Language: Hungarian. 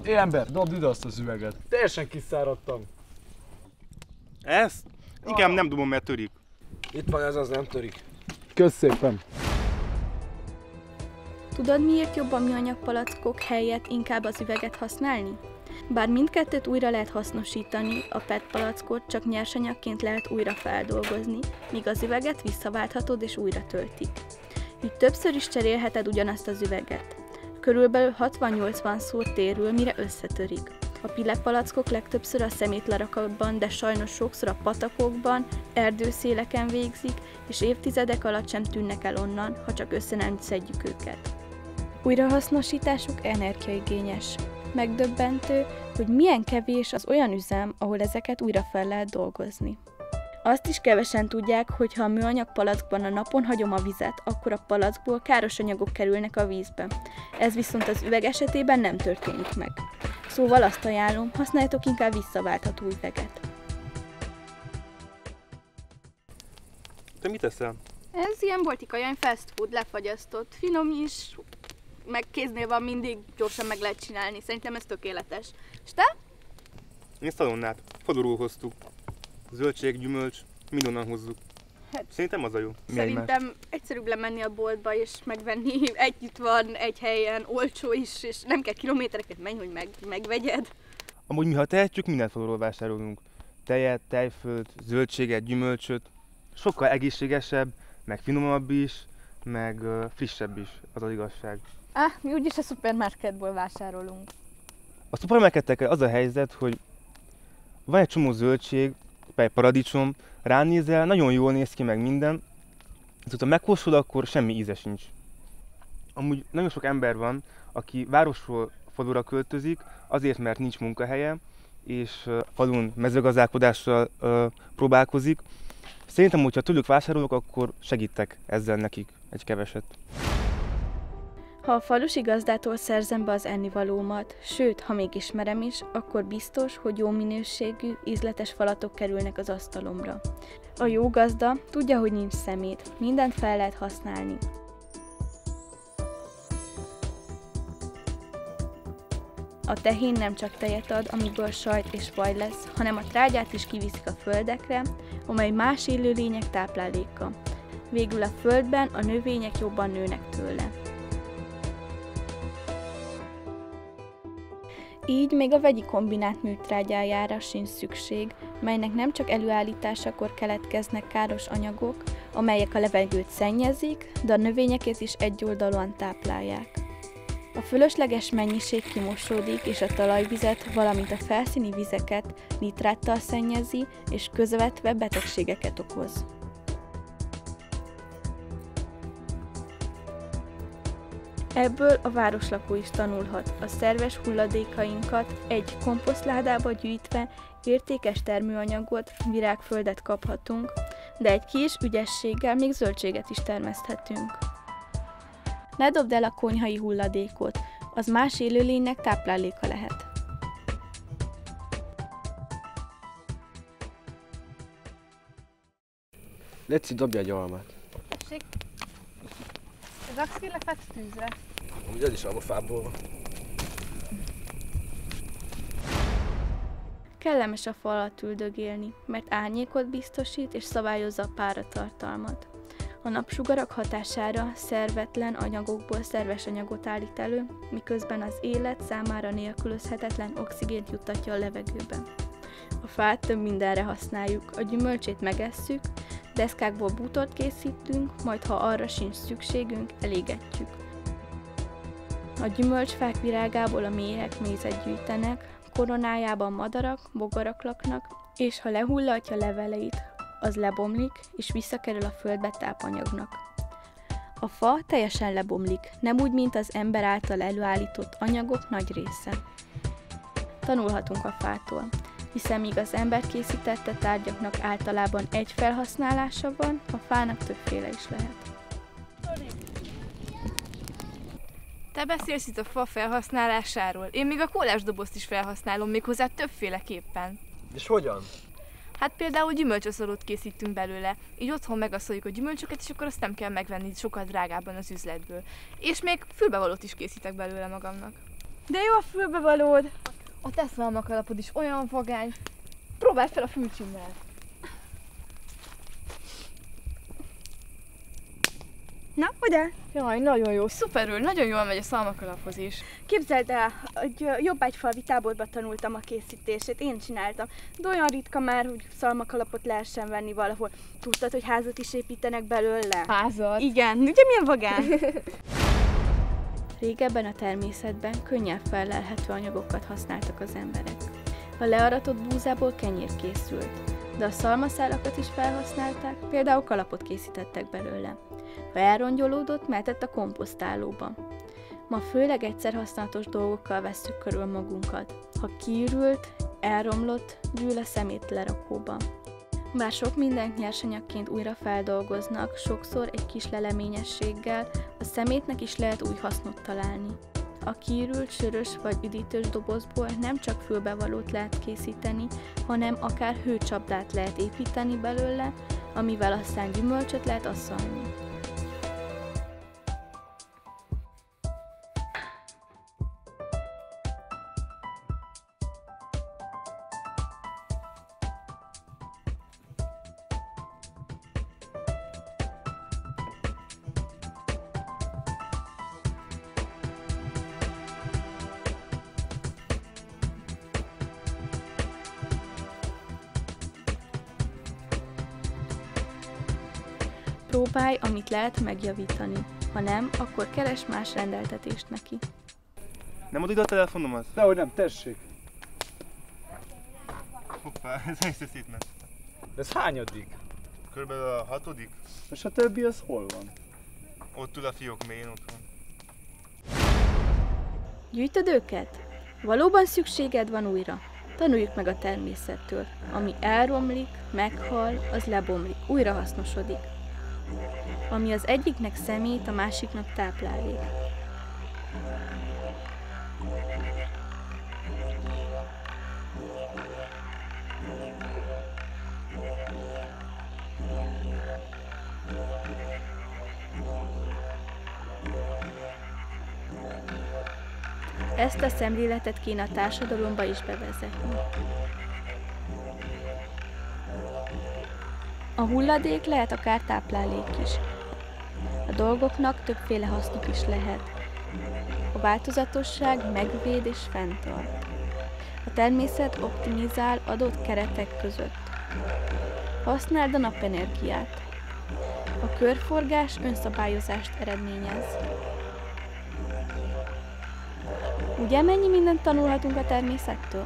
Hé ember, dobd ide azt az üveget. Teljesen kiszáradtam. Ezt? Inkább nem dobom, mert törik. Itt van ez, az nem törik. Kösz szépen. Tudod, miért jobb a műanyag palackok helyett inkább az üveget használni? Bár mindkettőt újra lehet hasznosítani, a PET palackot csak nyersanyagként lehet újra feldolgozni, míg az üveget visszaválthatod és újra töltik. Így többször is cserélheted ugyanazt az üveget. Körülbelül 60-80-szor térül, mire összetörik. A pillepalackok legtöbbször a szemétlerakatban, de sajnos sokszor a patakokban, erdőszéleken végzik, és évtizedek alatt sem tűnnek el onnan, ha csak össze nem szedjük őket. Újrahasznosításuk energiaigényes. Megdöbbentő, hogy milyen kevés az olyan üzem, ahol ezeket újra fel lehet dolgozni. Azt is kevesen tudják, hogy ha a műanyag palackban a napon hagyom a vizet, akkor a palackból káros anyagok kerülnek a vízbe. Ez viszont az üveg esetében nem történik meg. Szóval azt ajánlom, használjatok inkább visszaváltható üveget. Te mit eszel? Ez ilyen boltikai fast food, lefagyasztott, finom is, meg kéznél van mindig, gyorsan meg lehet csinálni. Szerintem ez tökéletes. És te? Én szalonnát. Fodorul hoztuk. Zöldség, gyümölcs, mindonnan hozzuk. Hát, szerintem az a jó. Szerintem egyszerűbb lemenni a boltba és megvenni. Együtt van, egy helyen, olcsó is, és nem kell kilométereket menni, hogy megvegyed. Amúgy mi, ha tehetjük, mindent fodorról vásárolunk. Tejet, tejfölt, zöldséget, gyümölcsöt. Sokkal egészségesebb, meg finomabb is, meg frissebb is, az az igazság. Mi úgyis a szupermarketból vásárolunk. A szupermarketekkel az a helyzet, hogy van egy csomó zöldség, például paradicsom, ránézel, nagyon jól néz ki meg minden, ha megkóstolod, akkor semmi íze sincs. Amúgy nagyon sok ember van, aki városról falura költözik, azért, mert nincs munkahelye, és falun mezőgazdálkodással próbálkozik. Szerintem, hogyha tőlük vásárolok, akkor segítek ezzel nekik egy keveset. Ha a falusi gazdától szerzem be az ennivalómat, sőt, ha még ismerem is, akkor biztos, hogy jó minőségű, ízletes falatok kerülnek az asztalomra. A jó gazda tudja, hogy nincs szemét, mindent fel lehet használni. A tehén nem csak tejet ad, amiből sajt és vaj lesz, hanem a trágyát is kiviszik a földekre, amely más élőlények tápláléka. Végül a földben a növények jobban nőnek tőle. Így még a vegyi kombinát műtrágyájára sincs szükség, melynek nem csak előállításakor keletkeznek káros anyagok, amelyek a levegőt szennyezik, de a növényeket is egyoldalúan táplálják. A fölösleges mennyiség kimosódik, és a talajvizet, valamint a felszíni vizeket nitráttal szennyezi, és közvetve betegségeket okoz. Ebből a városlakó is tanulhat. A szerves hulladékainkat egy komposztládába gyűjtve értékes termőanyagot, virágföldet kaphatunk, de egy kis ügyességgel még zöldséget is termeszthetünk. Ne dobd el a konyhai hulladékot, az más élőlénynek tápláléka lehet. Léci, dobja egy almát. Tessék? Raksz ki lefet tűzre? Ugye ez is almafából van. Kellemes a fa alatt üldögélni, mert árnyékot biztosít és szabályozza a páratartalmat. A napsugarak hatására szervetlen anyagokból szerves anyagot állít elő, miközben az élet számára nélkülözhetetlen oxigént juttatja a levegőbe. A fát több mindenre használjuk, a gyümölcsét megesszük, deszkákból bútort készítünk, majd ha arra sincs szükségünk, elégetjük. A gyümölcsfák virágából a méhek mézet gyűjtenek, koronájában madarak, bogarak laknak, és ha lehullatja leveleit, az lebomlik, és visszakerül a földbe tápanyagnak. A fa teljesen lebomlik, nem úgy, mint az ember által előállított anyagok nagy része. Tanulhatunk a fától, hiszen míg az ember készítette tárgyaknak általában egy felhasználása van, a fának többféle is lehet. Te beszélsz itt a fa felhasználásáról. Én még a kólásdobozt is felhasználom, méghozzá többféleképpen. És hogyan? Hát például gyümölcsöszalót készítünk belőle, így otthon megasszoljuk a gyümölcsöket, és akkor azt nem kell megvenni sokkal drágábban az üzletből. És még fülbevalót is készítek belőle magamnak. De jó a fülbevalód! A te szalmakalapod is olyan vagány. Próbáld fel a fülcsimmel. Na, ugye? Jaj, nagyon jó, szuperül, nagyon jól megy a szalmakalaphoz is. Képzeld el, hogy jobbágyfalvi táborba tanultam a készítését, én csináltam. De olyan ritka már, hogy szalmakalapot lehessen venni valahol. Tudtad, hogy házat is építenek belőle? Házat? Igen, ugye milyen vagány? Régebben a természetben könnyen fellelhető anyagokat használtak az emberek. A learatott búzából kenyér készült, de a szalmaszálakat is felhasználták, például kalapot készítettek belőle. Ha elrongyolódott, mehetett a komposztálóba. Ma főleg egyszerhasználatos dolgokkal vesszük körül magunkat. Ha kiürült, elromlott, gyűl a szemétlerakóba. Bár sok mindent nyersanyagként újra feldolgoznak, sokszor egy kis leleményességgel, a szemétnek is lehet új hasznot találni. A kiürült sörös vagy üdítős dobozból nem csak fülbevalót lehet készíteni, hanem akár hőcsapdát lehet építeni belőle, amivel aztán gyümölcsöt lehet asszalni. Próbálj, amit lehet megjavítani. Ha nem, akkor keres más rendeltetést neki. Nem adod ide a telefonomat? Dehogy nem, tessék. Hoppá, ez egész szétment. Ez hányadik? Körülbelül a 6. És a többi az hol van? Ott ül a fiók mélyén otthon. Gyűjtöd őket? Valóban szükséged van újra? Tanuljuk meg a természettől. Ami elromlik, meghal, az lebomlik, újrahasznosodik. Ami az egyiknek szemét, a másiknak táplálék. Ezt a szemléletet kéne a társadalomba is bevezetni. A hulladék lehet akár táplálék is. A dolgoknak többféle hasznuk is lehet. A változatosság megvéd és fenntart. A természet optimizál adott keretek között. Használd a napenergiát. A körforgás önszabályozást eredményez. Ugye mennyi mindent tanulhatunk a természettől?